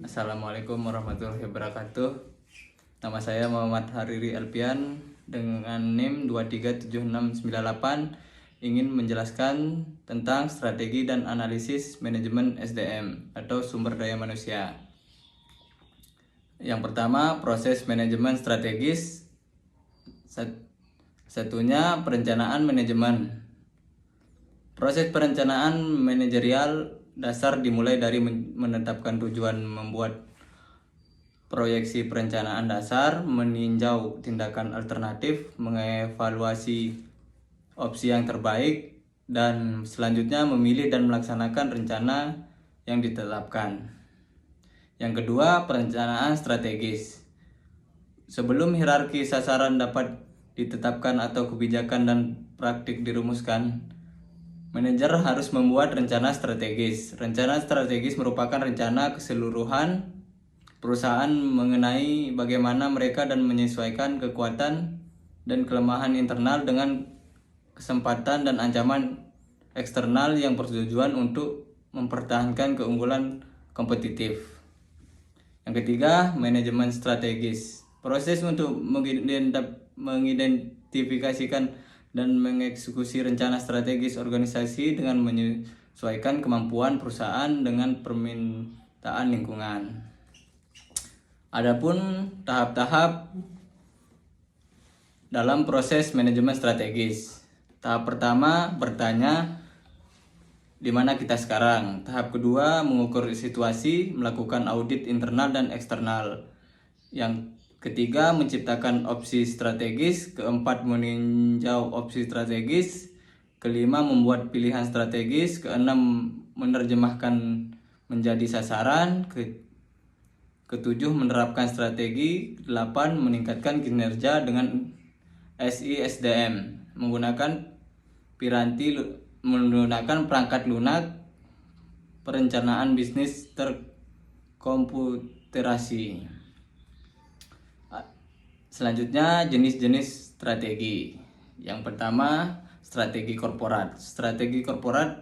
Assalamualaikum warahmatullahi wabarakatuh. Nama saya Muhammad Hariri Alpian dengan NIM 237698 ingin menjelaskan tentang strategi dan analisis manajemen SDM atau sumber daya manusia. Yang pertama, proses manajemen strategis. Satunya, perencanaan manajemen. Proses perencanaan manajerial dasar dimulai dari menetapkan tujuan, membuat proyeksi perencanaan dasar, meninjau tindakan alternatif, mengevaluasi opsi yang terbaik, dan selanjutnya memilih dan melaksanakan rencana yang ditetapkan. Yang kedua, perencanaan strategis. Sebelum hierarki sasaran dapat ditetapkan atau kebijakan dan praktik dirumuskan, manajer harus membuat rencana strategis. Rencana strategis merupakan rencana keseluruhan perusahaan mengenai bagaimana mereka dan menyesuaikan kekuatan dan kelemahan internal dengan kesempatan dan ancaman eksternal yang bertujuan untuk mempertahankan keunggulan kompetitif. Yang ketiga, manajemen strategis. Proses untuk mengidentifikasikan dan mengeksekusi rencana strategis organisasi dengan menyesuaikan kemampuan perusahaan dengan permintaan lingkungan. Adapun tahap-tahap dalam proses manajemen strategis. Tahap pertama, bertanya di mana kita sekarang. Tahap kedua, mengukur situasi, melakukan audit internal dan eksternal. Yang ketiga, menciptakan opsi strategis. Keempat, meninjau opsi strategis. Kelima, membuat pilihan strategis. Keenam, menerjemahkan menjadi sasaran. Ketujuh, menerapkan strategi. Delapan, meningkatkan kinerja dengan SISDM menggunakan perangkat lunak perencanaan bisnis terkomputerasi. Selanjutnya, jenis-jenis strategi. Yang pertama, strategi korporat. Strategi korporat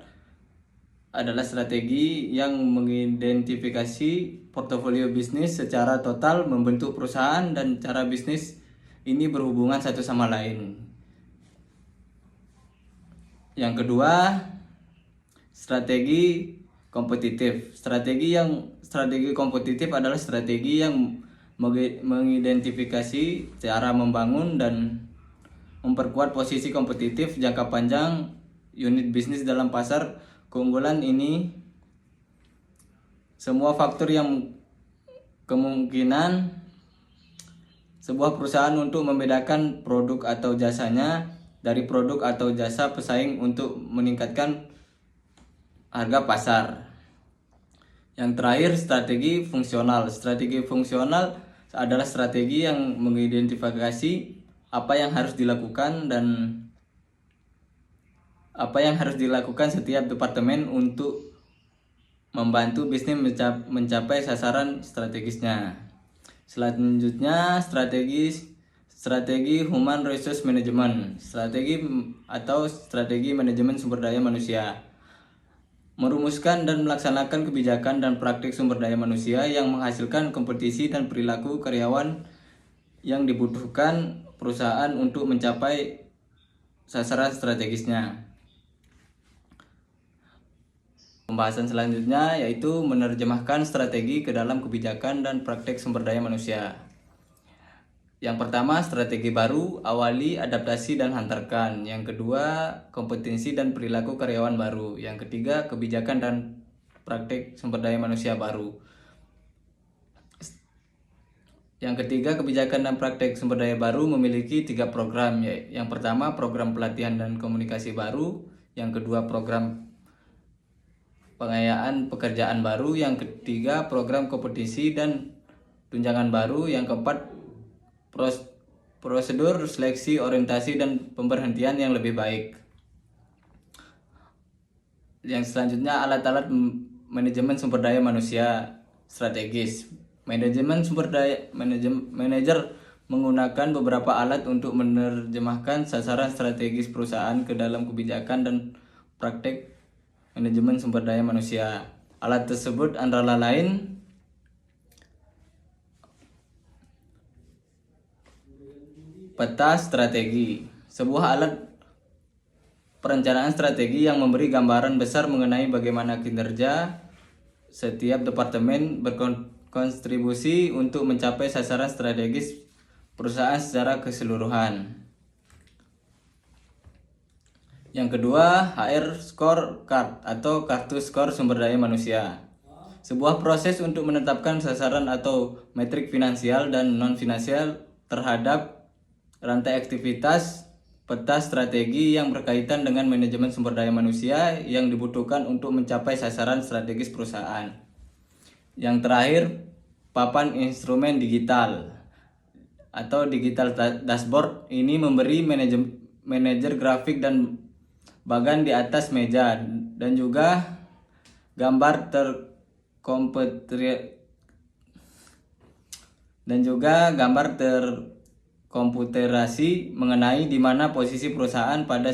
adalah strategi yang mengidentifikasi portofolio bisnis secara total, membentuk perusahaan dan cara bisnis ini berhubungan satu sama lain. Yang kedua, strategi kompetitif. Strategi kompetitif adalah strategi yang mengidentifikasi cara membangun dan memperkuat posisi kompetitif jangka panjang unit bisnis dalam pasar. Keunggulan ini semua faktor yang kemungkinan sebuah perusahaan untuk membedakan produk atau jasanya dari produk atau jasa pesaing untuk meningkatkan harga pasar. Yang terakhir, strategi fungsional. Strategi fungsional adalah strategi yang mengidentifikasi apa yang harus dilakukan setiap departemen untuk membantu bisnis mencapai sasaran strategisnya. Selanjutnya, strategi human resource management. Strategi manajemen sumber daya manusia. Merumuskan dan melaksanakan kebijakan dan praktik sumber daya manusia yang menghasilkan kompetisi dan perilaku karyawan yang dibutuhkan perusahaan untuk mencapai sasaran strategisnya. Pembahasan selanjutnya yaitu menerjemahkan strategi ke dalam kebijakan dan praktik sumber daya manusia. Yang pertama, strategi baru, awali, adaptasi, dan hantarkan. Yang kedua, kompetensi dan perilaku karyawan baru. Yang ketiga, kebijakan dan praktik sumber daya manusia baru. Yang ketiga, kebijakan dan praktik sumber daya baru memiliki 3 program. Yang pertama, program pelatihan dan komunikasi baru. Yang kedua, program pengayaan pekerjaan baru. Yang ketiga, program kompetisi dan tunjangan baru. Yang keempat, prosedur seleksi, orientasi, dan pemberhentian yang lebih baik. Yang selanjutnya, alat-alat manajemen sumber daya manusia strategis. Manajer menggunakan beberapa alat untuk menerjemahkan sasaran strategis perusahaan ke dalam kebijakan dan praktik manajemen sumber daya manusia. Alat tersebut antara lain Peta strategi, sebuah alat perencanaan strategi yang memberi gambaran besar mengenai bagaimana kinerja setiap departemen berkontribusi untuk mencapai sasaran strategis perusahaan secara keseluruhan. Yang kedua, HR Scorecard atau kartu skor sumber daya manusia. Sebuah proses untuk menetapkan sasaran atau metrik finansial dan non-finansial terhadap rantai aktivitas peta strategi yang berkaitan dengan manajemen sumber daya manusia yang dibutuhkan untuk mencapai sasaran strategis perusahaan. Yang terakhir, papan instrumen digital atau digital dashboard ini memberi manajer grafik dan bagan di atas meja dan juga gambar terkomputerasi mengenai di mana posisi perusahaan pada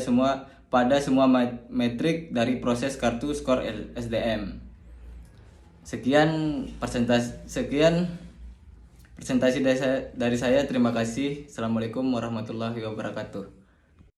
semua metrik dari proses kartu skor SDM. Sekian presentasi dari saya. Terima kasih. Assalamualaikum warahmatullahi wabarakatuh.